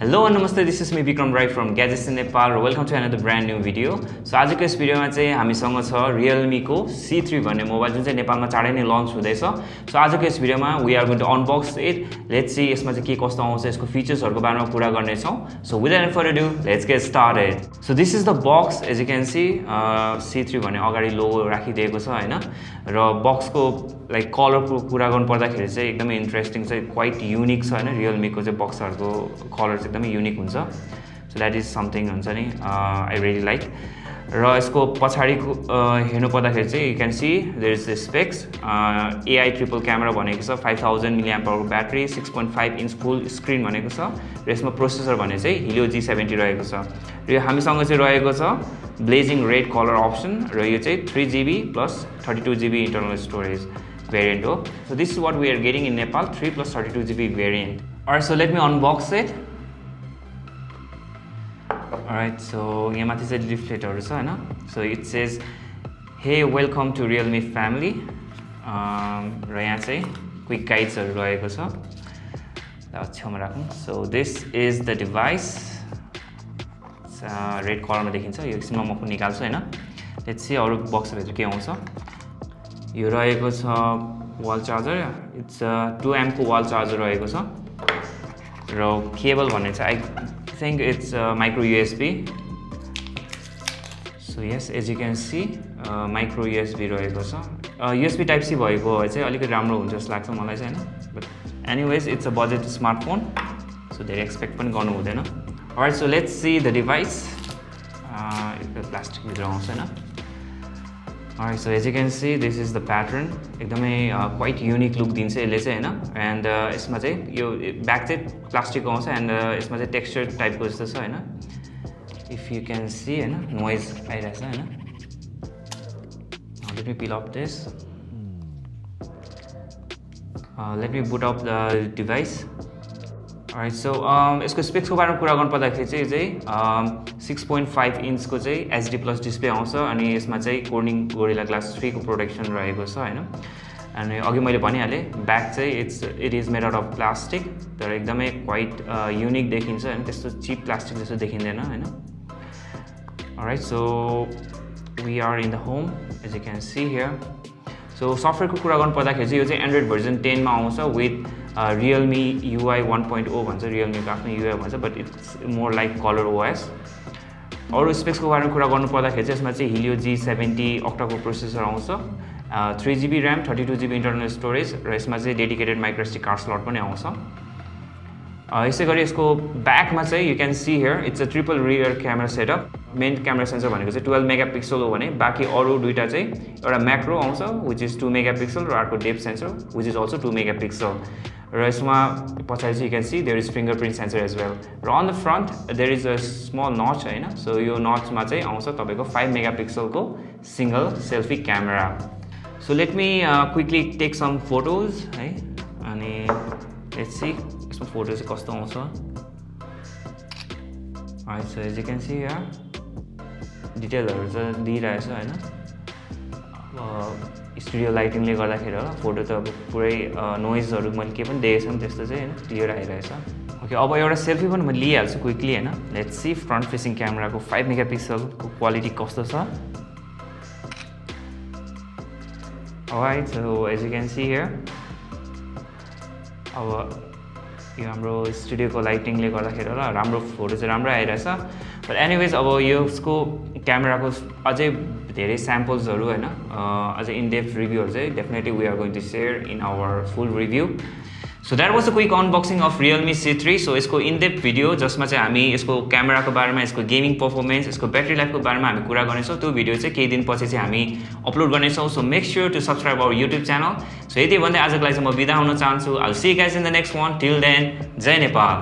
Hello and Namaste, this is me Vikram Rai from Gadgets in Nepal. Welcome to another brand new video. So आजको यस भिडियोमा चाहिँ हामीसँग छ Realme को C3 भन्ने मोबाइल जुन चाहिँ नेपालमा चाँडै नै लन्च हुँदैछ. सो आजको यस भिडियोमा we are going to unbox it. Let's see यसमा चाहिँ के कस्तो आउँछ, यसको फिचर्सहरुको बारेमा कुरा गर्ने छौं. So without any further ado, let's get started. So this is the box. As you can see, C3 भन्ने अगाडि लोगो राखिदिएको छ हैन. र बक्सको लाइक कलरको कुरा गर्नु पर्दाखेरि चाहिँ एकदमै इन्ट्रेस्टिङ छ, क्वाइट युनिक छ हैन. Realme को चाहिँ बक्सहरुको कलर एकदमै युनिक हुन्छ. सो दैट इज समथिङ हुन्छ नि आई रियली लाइक. र यसको पछाडीको हेर्नु पर्दाखेरि चाहिँ you can see there is the specs. AI triple camera भनेको छ, 5000 mAh battery, 6.5 inch full screen भनेको छ. र यसमा प्रोसेसर भने चाहिँ Helio G70 रहेको छ. र हामीसँग चाहिँ रहेको छ ब्लेजिङ रेड कलर अप्सन र यो चाहिँ 3GB plus 32GB internal storage variant हो. So this is what we are getting in Nepal, 3 plus 32GB variant. Alright, so let me unbox it. Alright, so यहाँ माथि चाहिँ leafletहरु छ हैन. So it says, hey, welcome to Realme family. र यहाँ चाहिँ quick guidesहरु रहेको छ. ल छेउमा राखौं. So this is the device. Red कलरमा देखिन्छ. यो एकछिनमा म निकाल्छु हैन. Let's see अरु बक्स भित्र के आउँछ. यो रहेको छ वाल चार्जर. इट्स 2 को वाल चार्जर रहेको छ. र केबल भन्ने चाहिँ I think it's micro USB. So yes, as you can see micro USB रहेको छ. USB टाइप सी भएको भए चाहिँ अलिकति राम्रो हुन्छ जस्तो लाग्छ मलाई चाहिँ हैन. But anyways it's a budget smartphone, so धेरै एक्सपेक्ट पनि गर्नु हुँदैन. All right, so let's see the device. यो प्लास्टिक भित्र आउँछ हैन. Alright, so as you can see, this is the pattern. एकदमै quite unique look दिन्छ यसले चाहिँ हैन. And यसमा चाहिँ यो ब्याक चाहिँ प्लास्टिक आउँछ and यसमा चाहिँ टेक्सचर टाइपको जस्तो छ हैन. If you can see हैन, नोइज आइरहेछ हैन. Let me peel off this. Let me boot up the device. Alright, so यसको स्पेक्सको बारेमा कुरा गर्नु पर्दाखेरि चाहिँ 6.5 इन्चको चाहिँ HD प्लस डिस्प्ले आउँछ अनि यसमा चाहिँ कोर्निङ गोरिल्ला ग्लास 3 को प्रोटेक्सन रहेको छ हैन. अनि अघि मैले भनिहाले ब्याक चाहिँ it is made out of plastic, तर एकदमै क्वाइट युनिक देखिन्छ हैन. त्यस्तो चिप प्लास्टिक जस्तो देखिँदैन हैन. Alright, so we are in the home as you can see here. So सफ्टवेयरको कुरा गर्नु पर्दाखेरि चाहिँ यो चाहिँ एन्ड्रोइड भर्जन 10 मा आउँछ विथ Realme UI 1.0 भन्छ. Realme को आफ्नो UI भन्छ, but it's more like colour OS. अरु स्पेक्सको बारेमा कुरा गर्नु पर्दाखेरि चाहिँ यसमा चाहिँ Helio G70 Octa-core प्रोसेसर आउँछ. 3GB RAM, 32GB internal storage र यसमा चाहिँ डेडिकेटेड माइक्रोSD कार्ड स्लट पनि आउँछ. यसै गरी यसको ब्याकमा चाहिँ you can see here it's a triple rear camera setup. Main camera sensor भनेको चाहिँ 12 मेगापिक्सल हो भने बाँकी अरू दुईटा चाहिँ एउटा म्याक्रो आउँछ विच इज 2 मेगापिक्सल र अर्को depth sensor which is also 2 megapixel. र यसमा पछाडि चाहिँ you can see there is fingerprint sensor as well. र on the front there is a small notch हैन. सो यो नचमा चाहिँ आउँछ तपाईको 5 मेगापिक्सलको single selfie camera. So let me quickly take some photos है. अनि लेट्स सी यसमा फोटो चाहिँ कस्तो आउँछ. Alright, so as you can see here डिटेलहरु चाहिँ दिइरहेछ हैन. स्टुडियो लाइटिङले गर्दाखेरि होला फोटो त अब पुरै नोइजहरु मैले के पनि देखेको छैन त्यस्तो चाहिँ हैन, क्लियर आइरहेछ. ओके, अब एउटा सेल्फी पनि म लिइहाल्छु क्विकली हैन. लेट्स सी फ्रन्ट फेसिङ क्यामेराको 5 मेगापिक्सलको क्वालिटी कस्तो छ. Alright, so as you can see here अब यो हाम्रो स्टुडियोको लाइटिङले गर्दाखेरि होला राम्रो फोटो चाहिँ राम्रो आइरहेछ. बट एनिवेज अब यसको क्यामेराको अझै धेरै स्याम्पल्सहरु हैन, अझै इन डेप्थ रिभ्यूहरु चाहिँ definitely we are going to share in our full review. So that was a quick unboxing of Realme C3. सो यसको इन डेप्थ भिडियो जसमा चाहिँ हामी यसको क्यामेराको बारेमा, यसको गेमिङ पर्फर्मेन्स, यसको ब्याट्री लाइफको बारेमा हामी कुरा गर्नेछौँ. त्यो भिडियो चाहिँ केही दिनपछि चाहिँ हामी अपलोड गर्नेछौँ. So make sure to subscribe our YouTube channel. So यति भन्दै आजको लागि चाहिँ म बिदा हुन चाहन्छु. I will see you guys in the next one. Till then, जय नेपाल.